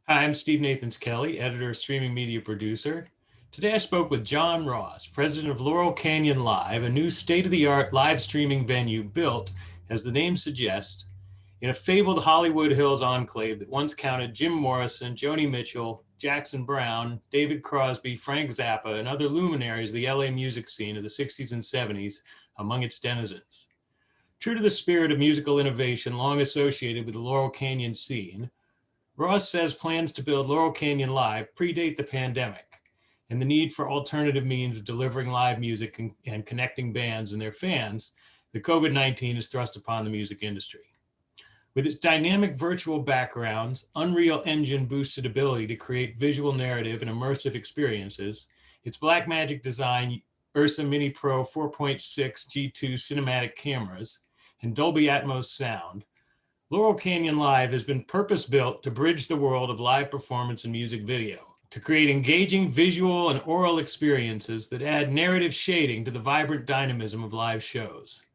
Hi, I'm Steve Nathans Kelly, editor, streaming media producer. Today I spoke with John Ross, president of Laurel Canyon Live, a new state-of-the-art live streaming venue built, as the name suggests, in a fabled Hollywood Hills enclave that once counted Jim Morrison, Joni Mitchell, Jackson Browne, David Crosby, Frank Zappa, and other luminaries of the LA music scene of the 60s and 70s among its denizens. True to the spirit of musical innovation long associated with the Laurel Canyon scene, Ross says plans to build Laurel Canyon Live predate the pandemic and the need for alternative means of delivering live music and connecting bands and their fans that COVID-19 has thrust upon the music industry. With its dynamic virtual backgrounds, Unreal Engine boosted ability to create visual narrative and immersive experiences, its Blackmagic design Ursa Mini Pro 4.6 G2 cinematic cameras, and Dolby Atmos sound, Laurel Canyon Live has been purpose-built to bridge the world of live performance and music video, to create engaging visual and oral experiences that add narrative shading to the vibrant dynamism of live shows.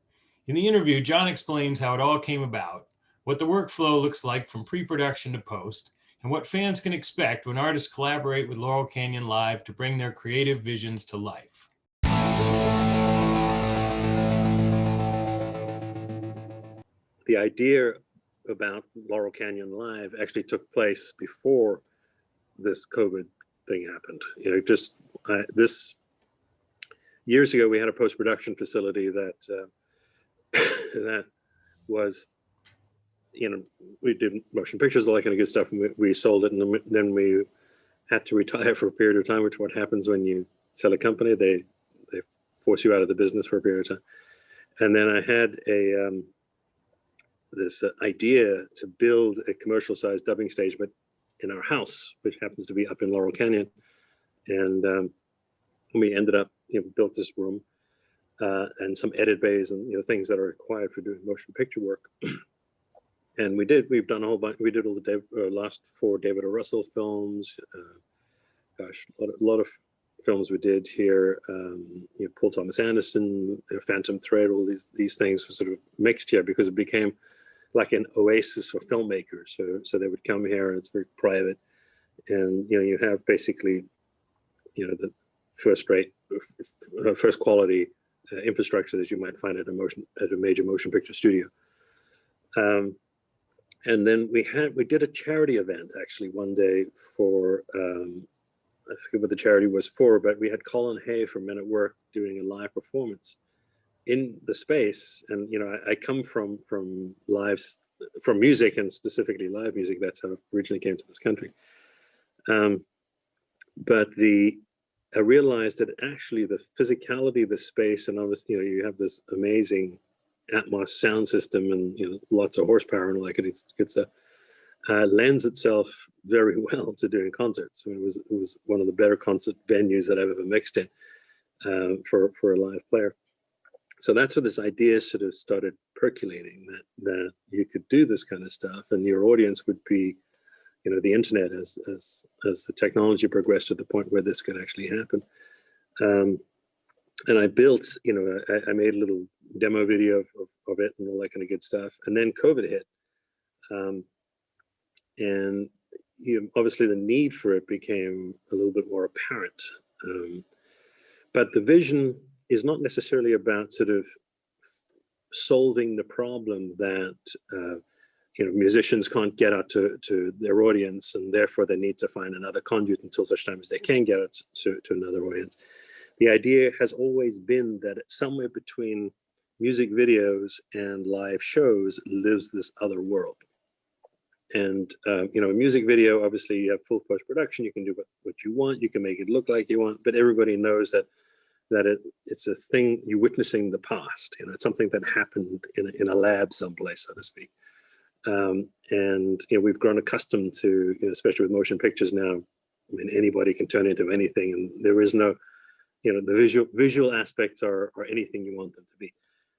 In the interview, John explains how it all came about, what the workflow looks like from pre-production to post, and what fans can expect when artists collaborate with Laurel Canyon Live to bring their creative visions to life. The idea about Laurel Canyon Live actually took place before this COVID thing happened. This years ago, we had a post-production facility that that was, we did motion pictures, all that kind of good stuff, and we sold it, and then we had to retire for a period of time, which is what happens when you sell a company. They force you out of the business for a period of time. And then I had this idea to build a commercial-sized dubbing stage, but in our house, which happens to be up in Laurel Canyon. And we ended up, built this room and some edit bays and things that are required for doing motion picture work. And we've done a whole bunch. We did all the last 4 David O. Russell films. A lot of films we did here. Paul Thomas Anderson, Phantom Thread, all these things were sort of mixed here because it became like an oasis for filmmakers. So they would come here, and it's very private, and you have basically the first quality infrastructure that you might find at a major motion picture studio. And then we did a charity event actually one day for I forget what the charity was for, but we had Colin Hay from Men at Work doing a live performance in the space. And I come from music, and specifically live music. That's how I originally came to this country. But I realized that actually the physicality of the space, and obviously you have this amazing Atmos sound system and lots of horsepower and all that good stuff, lends itself very well to doing concerts. I mean, it was one of the better concert venues that I've ever mixed in for a live player. So that's where this idea sort of started percolating, that you could do this kind of stuff, and your audience would be, the internet as the technology progressed to the point where this could actually happen. And I built, I made a little demo video of it and all that kind of good stuff. And then COVID hit. And obviously the need for it became a little bit more apparent. But the vision is not necessarily about sort of solving the problem that musicians can't get out to their audience, and therefore they need to find another conduit until such time as they can get out to another audience. The idea has always been that somewhere between music videos and live shows lives this other world. And a music video, obviously you have full post-production, you can do what you want, you can make it look like you want, but everybody knows that it's a thing you're witnessing the past. It's something that happened in a lab someplace, so to speak. And we've grown accustomed to, especially with motion pictures now, I mean, anybody can turn into anything, and there is no, the visual aspects are anything you want them to be.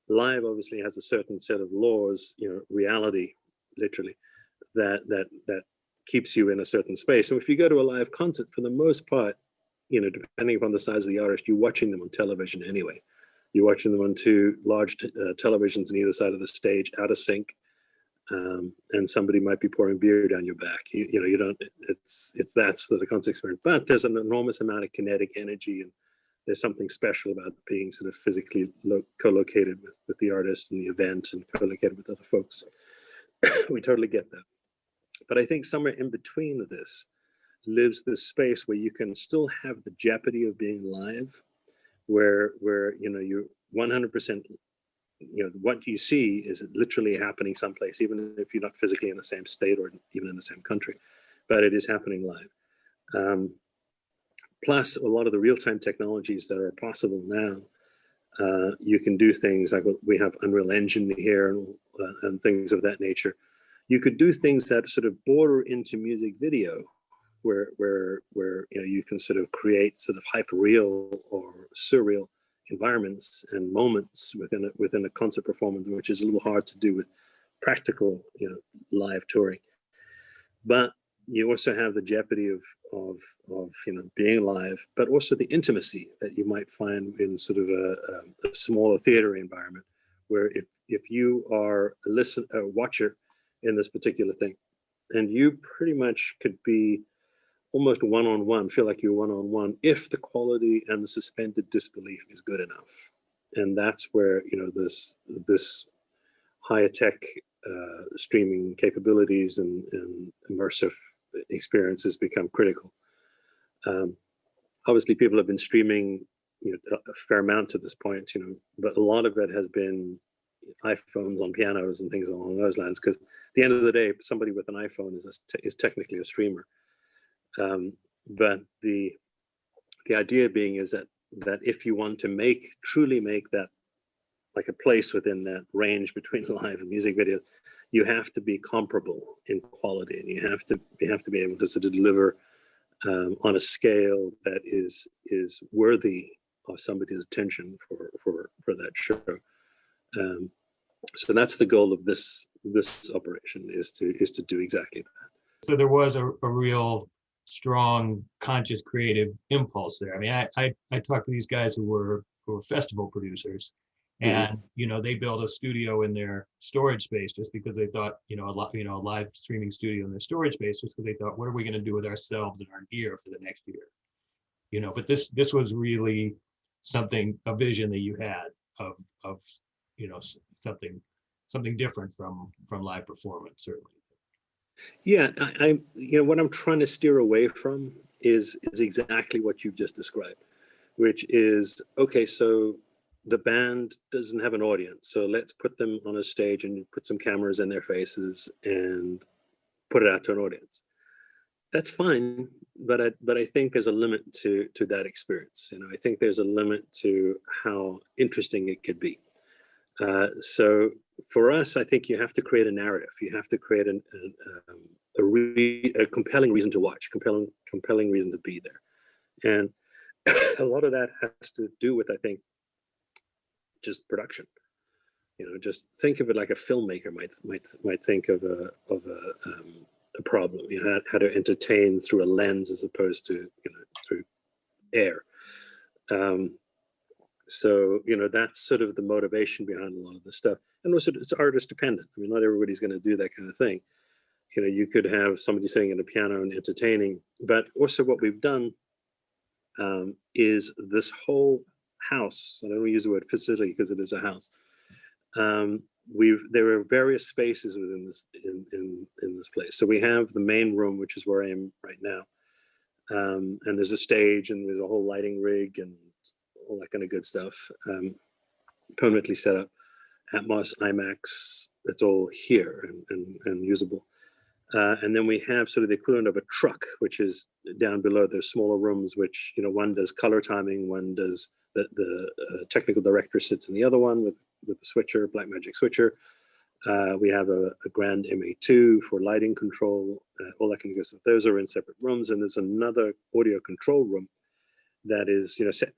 Live obviously has a certain set of laws, reality, literally, that keeps you in a certain space. So if you go to a live concert, for the most part, depending upon the size of the artist, you're watching them on television anyway. You're watching them on 2 large televisions on either side of the stage, out of sync. and somebody might be pouring beer down your back. You don't. That's the concert experience. But there's an enormous amount of kinetic energy, and there's something special about being sort of physically co-located with the artist and the event, and co-located with other folks. We totally get that. But I think somewhere in between this lives this space where you can still have the jeopardy of being live, where you're 100%, what you see is literally happening someplace, even if you're not physically in the same state or even in the same country, but it is happening live. Plus, a lot of the real-time technologies that are possible now, you can do things like we have Unreal Engine here and things of that nature. You could do things that sort of border into music video, where you can sort of create sort of hyper-real or surreal environments and moments within a concert performance, which is a little hard to do with practical live touring. But you also have the jeopardy of being live, but also the intimacy that you might find in sort of a smaller theater environment, where if you are a watcher in this particular thing, and you pretty much could be almost one-on-one, feel like you're one-on-one, if the quality and the suspended disbelief is good enough. And that's where this higher tech streaming capabilities and immersive experiences become critical. Obviously, people have been streaming a fair amount to this point, but a lot of it has been iPhones on pianos and things along those lines. Because at the end of the day, somebody with an iPhone is technically a streamer. But the idea being is that if you want to truly make that like a place within that range between live and music video, you have to be comparable in quality, and you have to be able to sort of deliver on a scale that is worthy of somebody's attention for that show. So that's the goal of this operation, is to do exactly that. So there was a real strong conscious creative impulse there. I mean, I talked to these guys who were festival producers, and they built a studio in their storage space just because they thought a live streaming studio in their storage space, just because they thought, what are we going to do with ourselves and our gear for the next year? But this was really a vision that you had of something different from live performance, certainly. Yeah, I what I'm trying to steer away from is exactly what you've just described, which is, okay, so the band doesn't have an audience, so let's put them on a stage and put some cameras in their faces and put it out to an audience. That's fine, but I think there's a limit to that experience. I think there's a limit to how interesting it could be. So for us, I think you have to create a narrative. You have to create a compelling reason to watch, compelling reason to be there, and a lot of that has to do with, I think, just production. Just think of it like a filmmaker might think of a problem. How to entertain through a lens as opposed to through air. So that's sort of the motivation behind a lot of this stuff, and also it's artist dependent. I mean, not everybody's going to do that kind of thing. You could have somebody sitting at a piano and entertaining, but also what we've done is this whole house. I don't use the word facility because it is a house. There are various spaces within this in this place. So we have the main room, which is where I am right now, and there's a stage and there's a whole lighting rig and all that kind of good stuff, permanently set up. Atmos, IMAX, it's all here and usable. And then we have sort of the equivalent of a truck, which is down below. There's smaller rooms, which one does color timing, one does the technical director sits in the other one with the switcher, Blackmagic switcher. We have a Grand MA2 for lighting control, all that kind of good stuff. Those are in separate rooms, and there's another audio control room that is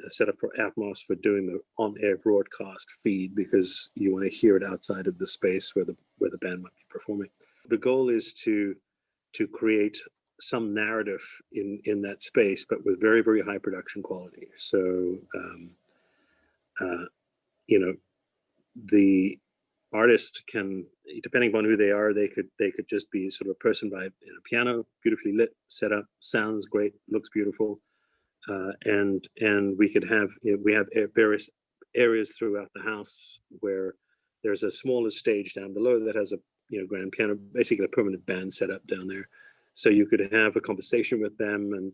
set up for Atmos for doing the on-air broadcast feed, because you want to hear it outside of the space where the band might be performing. The goal is to create some narrative in that space, but with very, very high production quality. So, artists can, depending upon who they are, they could just be sort of a person by in a piano, beautifully lit, set up, sounds great, looks beautiful, and we could have, we have various areas throughout the house where there's a smaller stage down below that has a grand piano, basically a permanent band set up down there, so you could have a conversation with them and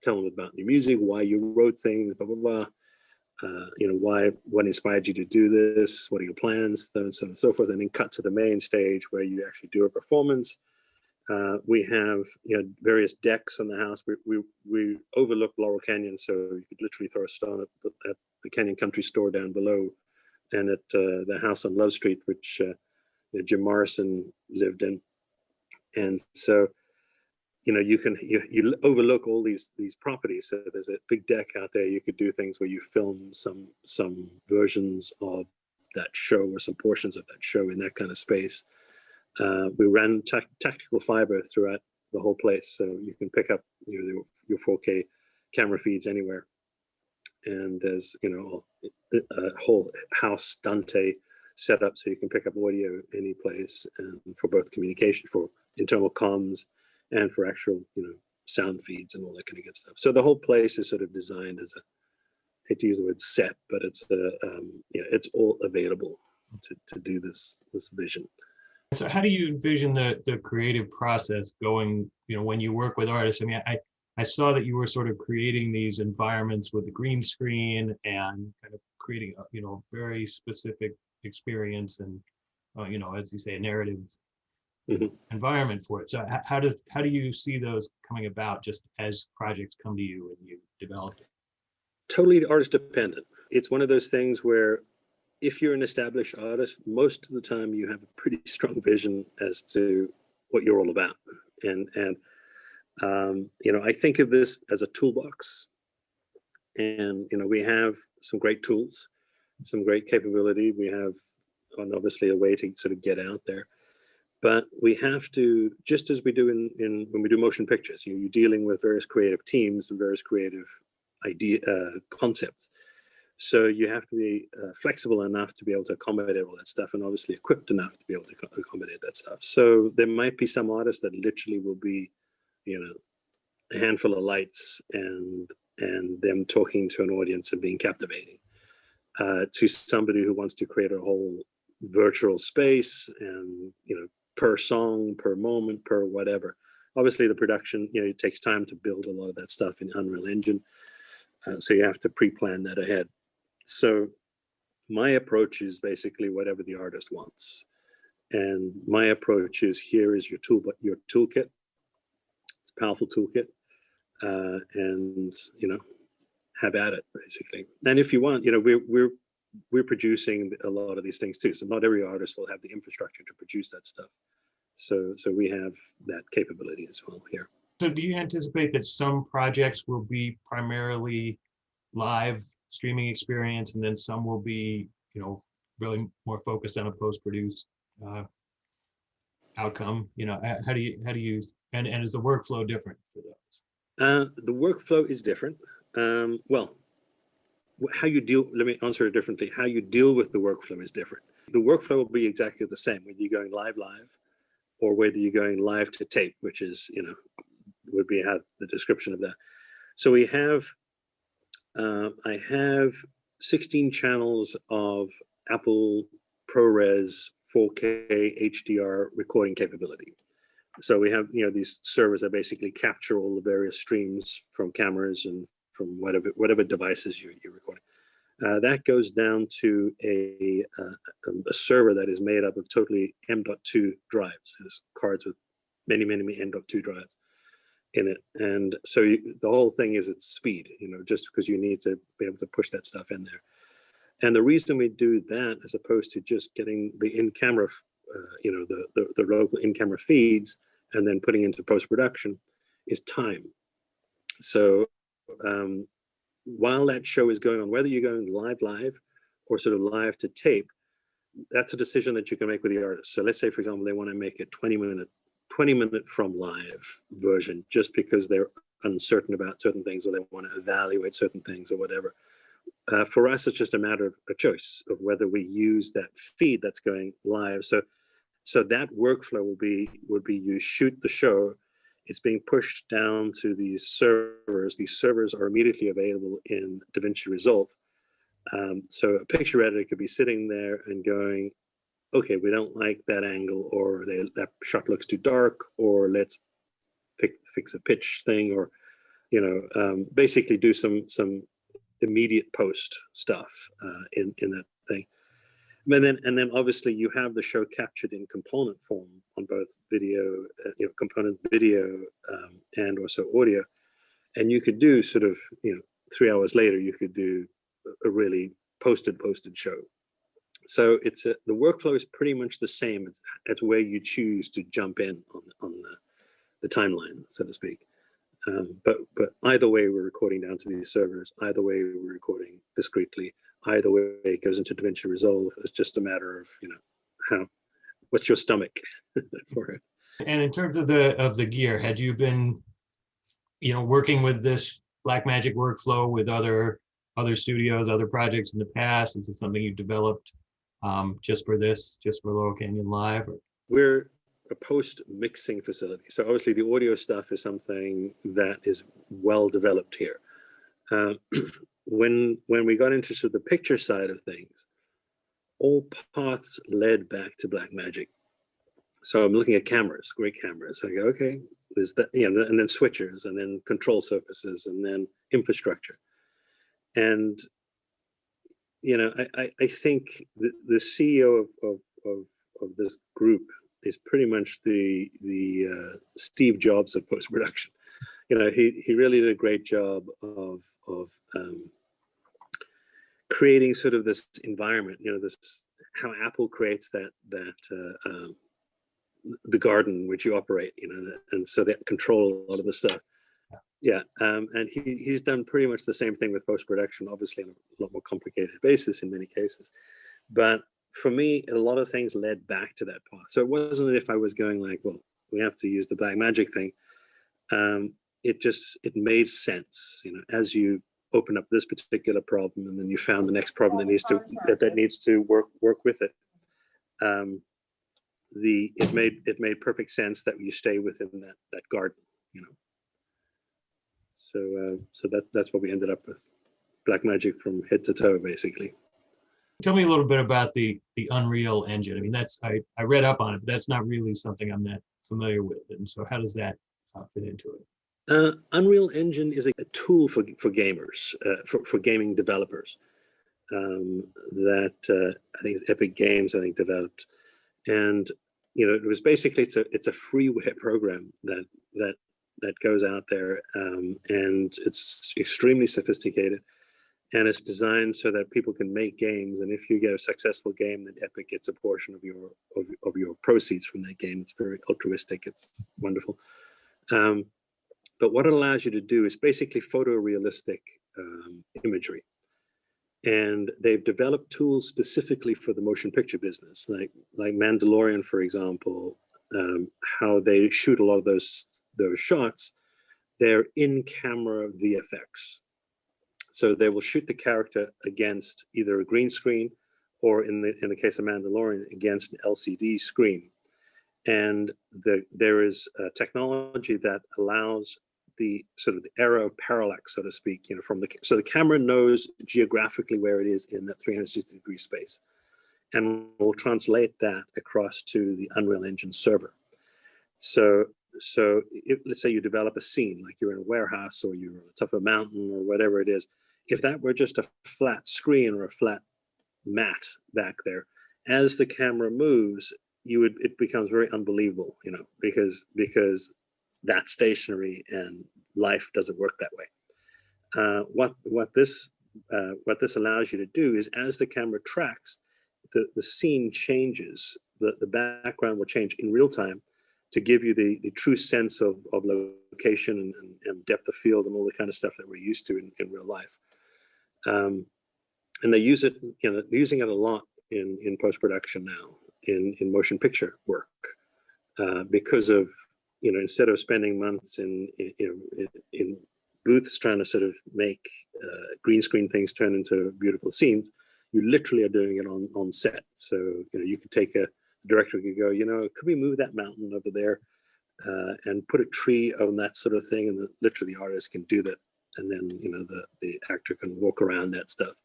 tell them about your music, why you wrote things, blah blah blah. What inspired you to do this? What are your plans? So on and so forth, and then cut to the main stage where you actually do a performance. We have various decks on the house. We overlook Laurel Canyon, so you could literally throw a stone at the Canyon Country Store down below, and at the house on Love Street, which Jim Morrison lived in, and so. You overlook all these properties. So there's a big deck out there. You could do things where you film some versions of that show or some portions of that show in that kind of space. We ran tactical fiber throughout the whole place, so you can pick up your 4K camera feeds anywhere. And there's a whole house Dante set up so you can pick up audio any place, and for both communication, for internal comms, and for actual sound feeds and all that kind of good stuff. So the whole place is sort of designed as I hate to use the word set, but it's it's all available to do this vision. So how do you envision the creative process going, when you work with artists? I mean, I saw that you were sort of creating these environments with the green screen and kind of creating a very specific experience and as you say, a narrative environment for it. So how do you see those coming about, just as projects come to you and you develop it? Totally artist dependent. It's one of those things where if you're an established artist, most of the time you have a pretty strong vision as to what you're all about. And I think of this as a toolbox, and we have some great tools, some great capability. We have obviously a way to sort of get out there. But we have to, just as we do in when we do motion pictures, you're dealing with various creative teams and various creative concepts. So you have to be flexible enough to be able to accommodate all that stuff, and obviously equipped enough to be able to accommodate that stuff. So there might be some artists that literally will be, a handful of lights and them talking to an audience and being captivating. To somebody who wants to create a whole virtual space and per song, per moment, per whatever. Obviously the production, it takes time to build a lot of that stuff in Unreal Engine. So you have to pre-plan that ahead. So my approach is basically whatever the artist wants. And my approach is, here is your toolkit. It's a powerful toolkit. And have at it, basically. And if you want, we're producing a lot of these things too. So not every artist will have the infrastructure to produce that stuff. So we have that capability as well here. So do you anticipate that some projects will be primarily live streaming experience, and then some will be, really more focused on a post-produced outcome? How do you and is the workflow different for those? The workflow is different. Well, how you deal, let me answer it differently. How you deal with the workflow is different. The workflow will be exactly the same, whether you're going live, or whether you're going live to tape, which is, would be the description of that. So we have, I have 16 channels of Apple ProRes 4K HDR recording capability. So we have, these servers that basically capture all the various streams from cameras and from whatever devices you're recording. That goes down to a server that is made up of totally M.2 drives. There's cards with many M.2 drives in it. And so the whole thing is its speed, just because you need to be able to push that stuff in there. And the reason we do that, as opposed to just getting the in-camera, the local in-camera feeds and then putting into post-production, is time. So while that show is going on, whether you're going live or sort of live to tape, that's a decision that you can make with the artist. So let's say, for example, they want to make a 20-minute from live version just because they're uncertain about certain things, or they want to evaluate certain things or whatever. For us, it's just a matter of a choice of whether we use that feed that's going live. So that workflow would be you shoot the show, it's being pushed down to these servers. These servers are immediately available in DaVinci Resolve. So a picture editor could be sitting there and going, okay, we don't like that angle, or that shot looks too dark, or let's fix a pitch thing, or basically do some immediate post stuff in that thing. And then obviously you have the show captured in component form on both video, component video, and also audio. And you could do sort of 3 hours later, you could do a really posted show. So the workflow is pretty much the same as where you choose to jump in on the timeline, so to speak. But either way, we're recording down to these servers. Either way, we're recording discretely. Either way, it goes into DaVinci Resolve. It's just a matter of what's your stomach for it. And in terms of the gear, had you been working with this Blackmagic workflow with other studios, other projects in the past? Is it something you developed just for Laurel Canyon Live? Or? We're a post-mixing facility. So obviously the audio stuff is something that is well developed here. When we got into sort of the picture side of things, all paths led back to Blackmagic. So I'm looking at cameras, great cameras. I go, okay, there's that, and then switchers, and then control surfaces, and then infrastructure. And I think the CEO of this group is pretty much the Steve Jobs of post-production. He really did a great job of creating sort of this environment. This how Apple creates that the garden which you operate. And so they control a lot of the stuff. Yeah, and he's done pretty much the same thing with post-production, obviously on a lot more complicated basis in many cases. But for me, a lot of things led back to that path. So it wasn't as if I was going like, well, we have to use the Blackmagic thing. It made sense, as you open up this particular problem, and then you found the next problem that needs to work with it. It made perfect sense that you stay within that garden, So that's what we ended up with, Blackmagic from head to toe, basically. Tell me a little bit about the Unreal Engine. I mean, I read up on it, but that's not really something I'm that familiar with. And so how does that fit into it? Unreal Engine is a tool for gamers, for gaming developers that I think Epic Games developed, and it was basically it's a freeware program that goes out there, and it's extremely sophisticated, and it's designed so that people can make games. And if you get a successful game, then Epic gets a portion of your proceeds from that game. It's very altruistic. It's wonderful. But what it allows you to do is basically photorealistic imagery. And they've developed tools specifically for the motion picture business, like Mandalorian, for example, how they shoot a lot of those shots. They're in-camera VFX. So they will shoot the character against either a green screen, or in the case of Mandalorian, against an LCD screen. And there is a technology that allows the sort of the error of parallax, so to speak, so the camera knows geographically where it is in that 360-degree space, and will translate that across to the Unreal Engine server. So let's say you develop a scene, like you're in a warehouse, or you're on the top of a mountain, or whatever it is. If that were just a flat screen or a flat mat back there, as the camera moves, it becomes very unbelievable, because that's stationary, and life doesn't work that way. What this allows you to do is, as the camera tracks, the scene changes. The background will change in real time to give you the true sense of location and depth of field and all the kind of stuff that we're used to in real life. And they use it, using it a lot in post-production now in motion picture work, because of, instead of spending months in booths trying to sort of make green screen things turn into beautiful scenes. You literally are doing it on set. So, you could take the director could go, could we move that mountain over there and put a tree on that sort of thing? And literally the artist can do that. And then, the actor can walk around that stuff.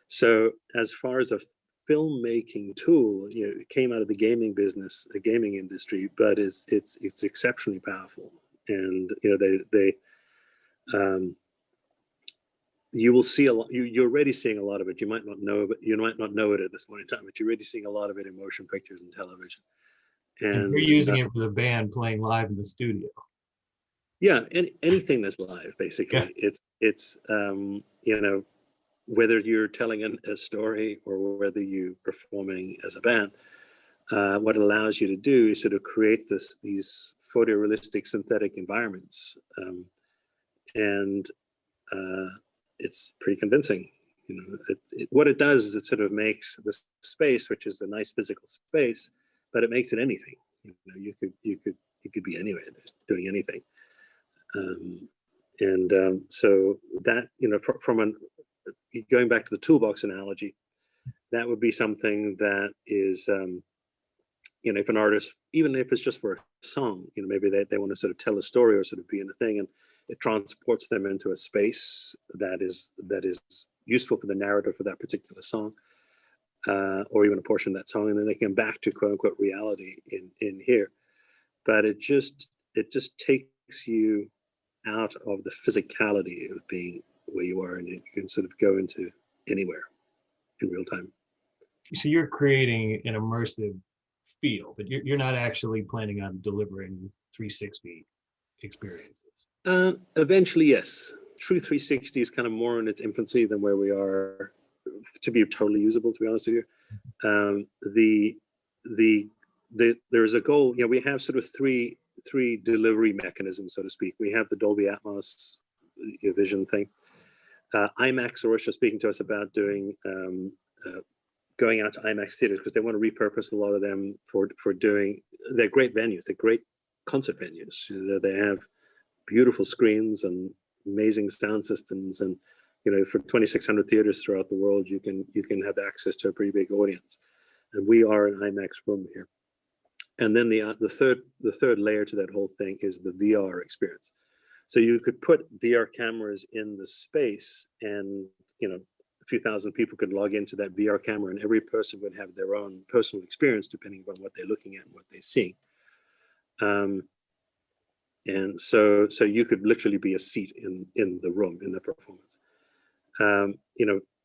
So as far as a filmmaking tool, it came out of the gaming business, the gaming industry, but it's exceptionally powerful. And, you will see a lot. You're already seeing a lot of it. You might not know, but you might not know it at this point in time. But you're already seeing a lot of it in motion pictures and television. And you're using it for the band playing live in the studio. Yeah, anything that's live, basically. Yeah. It's whether you're telling a story or whether you're performing as a band. What it allows you to do is sort of create these photorealistic synthetic environments, and it's pretty convincing. What it does is it sort of makes the space, which is a nice physical space, but it makes it anything. You could be anywhere doing anything, so that from going back to the toolbox analogy, that would be something that is if an artist, even if it's just for a song, maybe they want to sort of tell a story or sort of be in a thing, and it transports them into a space that is useful for the narrative for that particular song, or even a portion of that song, and then they come back to quote unquote reality in here. But it just takes you out of the physicality of being where you are, and you can sort of go into anywhere in real time. So you're creating an immersive feel, but you're not actually planning on delivering 360 experiences. Eventually, yes. True 360 is kind of more in its infancy than where we are to be totally usable, to be honest with you. There's a goal. We have sort of three delivery mechanisms, so to speak. We have the Dolby Atmos vision thing. IMAX are also speaking to us about doing going out to IMAX theaters because they want to repurpose a lot of them for doing. They're great venues. They're great concert venues. They have beautiful screens and amazing sound systems, and for 2,600 theaters throughout the world, you can have access to a pretty big audience. And we are an IMAX room here. And then the third layer to that whole thing is the VR experience. So you could put VR cameras in the space, and a few thousand people could log into that VR camera, and every person would have their own personal experience depending on what they're looking at and what they're seeing. And so you could literally be a seat in the room in the performance.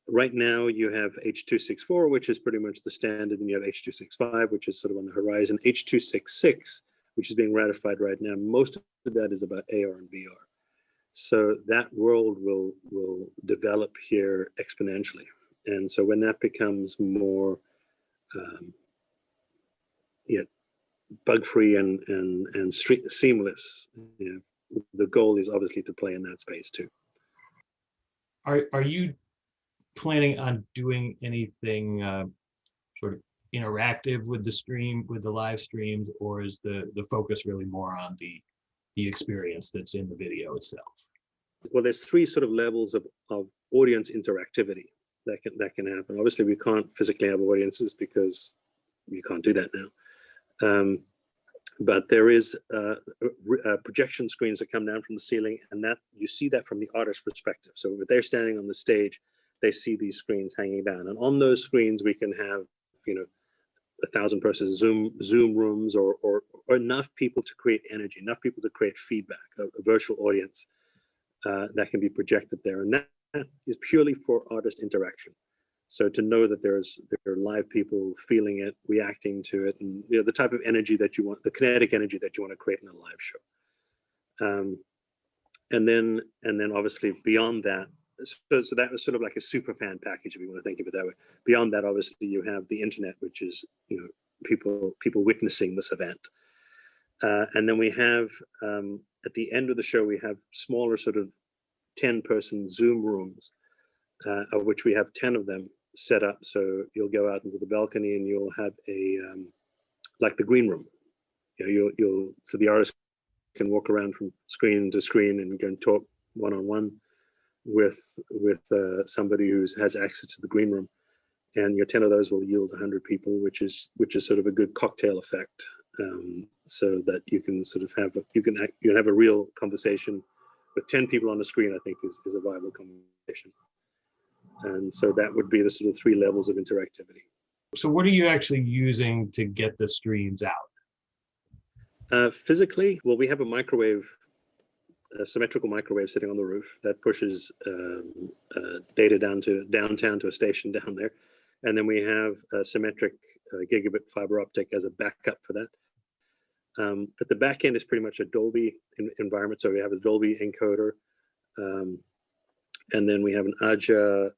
Right now you have H.264, which is pretty much the standard, and you have H.265, which is sort of on the horizon. H.266, which is being ratified right now, most of that is about AR and VR. So that world will develop here exponentially. And so when that becomes more bug-free and seamless, the goal is obviously to play in that space too. Are you planning on doing anything sort of interactive with the live streams, or is the focus really more on the experience that's in the video itself? Well, there's three sort of levels of audience interactivity that can happen. Obviously, we can't physically have audiences because you can't do that now. But there is projection screens that come down from the ceiling, and that you see that from the artist's perspective. So if they're standing on the stage, they see these screens hanging down, and on those screens we can have 1,000-person Zoom rooms, or enough people to create energy, enough people to create feedback, a virtual audience that can be projected there, and that is purely for artist interaction. So to know that there are live people feeling it, reacting to it, and the type of energy that you want, the kinetic energy that you want to create in a live show. And then obviously beyond that, so that was sort of like a super fan package, if you want to think of it that way. Beyond that, obviously you have the internet, which is people witnessing this event. And then we have at the end of the show, we have smaller sort of 10-person Zoom rooms, of which we have 10 of them set up. So you'll go out into the balcony and you'll have a like the green room. So the artist can walk around from screen to screen and go and talk one-on-one. with somebody who has access to the green room, and your 10 of those will yield 100 people, which is sort of a good cocktail effect, so that you can sort of you can have a real conversation with 10 people on the screen. I think is a viable conversation, and so that would be the sort of 3 levels of interactivity. So what are you actually using to get the streams out? Physically, well, we have a symmetrical microwave sitting on the roof that pushes data downtown to a station down there. And then we have a symmetric gigabit fiber optic as a backup for that. But the back end is pretty much a Dolby environment. So we have a Dolby encoder. And then we have an Aja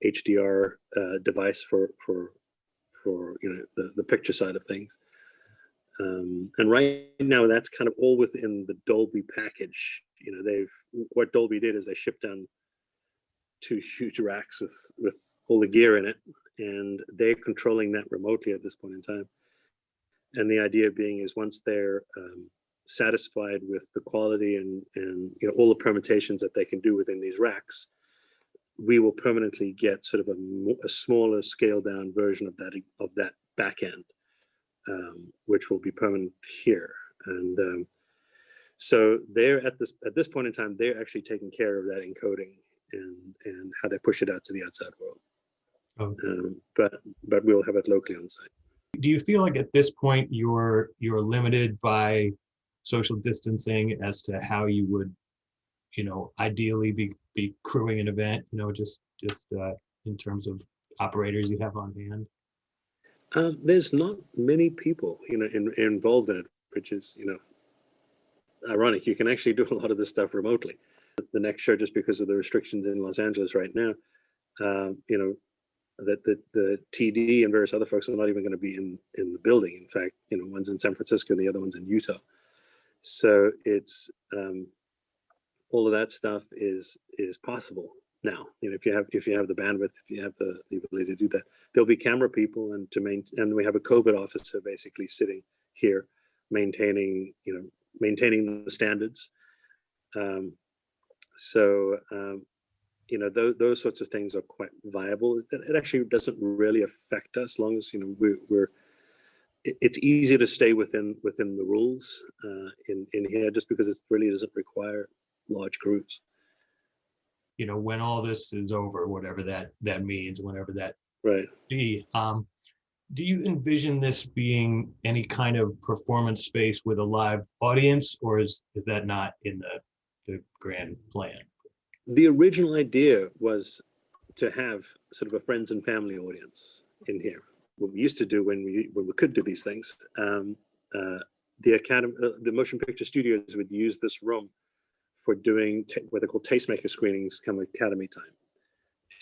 HDR device for the picture side of things. And right now that's kind of all within the Dolby package. What Dolby did is they shipped down 2 huge racks with all the gear in it, and they're controlling that remotely at this point in time. And the idea being is once they're satisfied with the quality and all the permutations that they can do within these racks, we will permanently get sort of a smaller scaled down version of that back end, which will be permanent here. And so they're at this point in time, they're actually taking care of that encoding and how they push it out to the outside world. Okay. But we'll have it locally on site. Do you feel like at this point you're limited by social distancing as to how you would, ideally be crewing an event, just in terms of operators you have on hand? There's not many people, involved in it, which is, ironic. You can actually do a lot of this stuff remotely. The next show, just because of the restrictions in Los Angeles right now, that the TD and various other folks are not even going to be in the building. In fact, one's in San Francisco and the other one's in Utah. So it's all of that stuff is possible now. If you have the bandwidth, if you have the ability to do that, there'll be camera people and we have a COVID officer basically sitting here maintaining the standards. Those sorts of things are quite viable. It actually doesn't really affect us, as long as it's easy to stay within the rules in here, just because it really doesn't require large crews. When all this is over, whatever that means, whenever that right be, do you envision this being any kind of performance space with a live audience, or is that not in the grand plan? The original idea was to have sort of a friends and family audience in here. What we used to do when we could do these things, the motion picture studios would use this room for doing what they call tastemaker screenings come Academy time.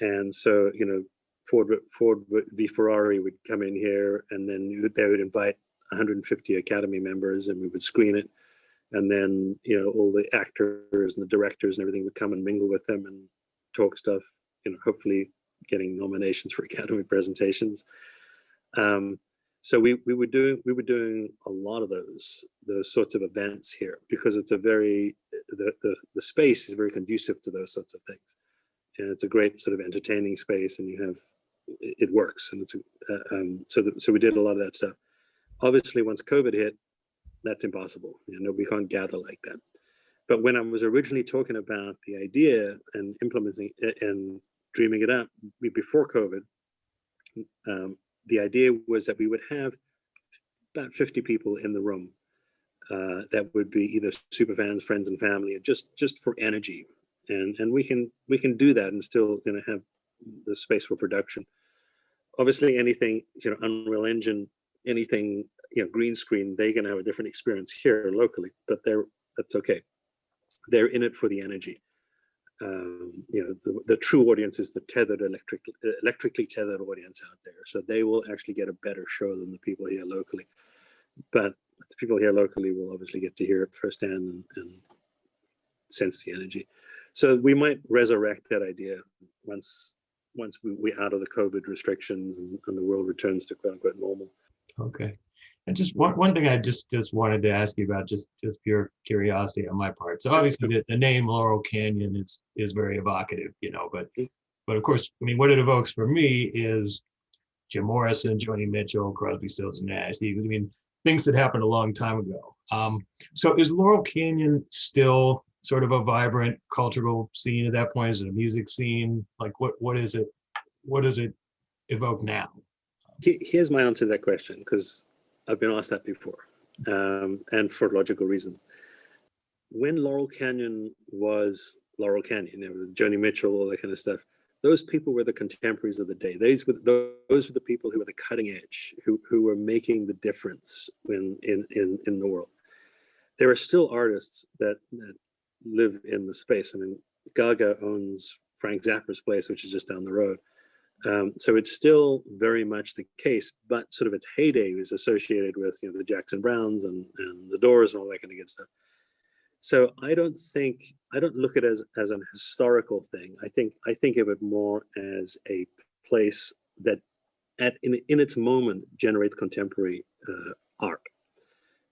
And so, Ford v Ferrari would come in here, and then they would invite 150 Academy members, and we would screen it. And then, all the actors and the directors and everything would come and mingle with them and talk stuff, hopefully getting nominations for Academy presentations. So we were doing a lot of those sorts of events here, because it's the space is very conducive to those sorts of things. And it's a great sort of entertaining space, and it works. And so we did a lot of that stuff. Obviously, once COVID hit, that's impossible. We can't gather like that. But when I was originally talking about the idea and implementing it and dreaming it up before COVID, the idea was that we would have about 50 people in the room that would be either super fans, friends, and family, just for energy. And we can do that and still have the space for production. Obviously, anything Unreal Engine, anything green screen, they're going to have a different experience here locally, but that's okay. They're in it for the energy. The true audience is the tethered electrically tethered audience out there. So they will actually get a better show than the people here locally. But the people here locally will obviously get to hear it firsthand and sense the energy. So we might resurrect that idea once we're out of the COVID restrictions and the world returns to quote unquote normal. Okay. And just one thing I just wanted to ask you about, just pure curiosity on my part. So obviously the name Laurel Canyon is very evocative, but of course, I mean, what it evokes for me is Jim Morrison, Joni Mitchell, Crosby, Stills and Nash. I mean, things that happened a long time ago. So is Laurel Canyon still sort of a vibrant cultural scene at that point? Is it a music scene? Like what is it? What does it evoke now? Here's my answer to that question, because I've been asked that before, and for logical reasons. When Laurel Canyon was Laurel Canyon, Joni Mitchell, all that kind of stuff, those people were the contemporaries of the day. Those were the people who were the cutting edge, who were making the difference in the world. There are still artists that live in the space. I mean, Gaga owns Frank Zappa's place, which is just down the road. So it's still very much the case, but sort of its heyday is associated with the Jackson Browns and the Doors and all that kind of good stuff. So I don't look at it as an historical thing. I think of it more as a place that in its moment generates contemporary art.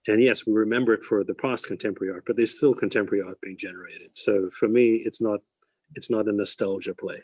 And yes, we remember it for the past contemporary art, but there's still contemporary art being generated. So for me, it's not a nostalgia play.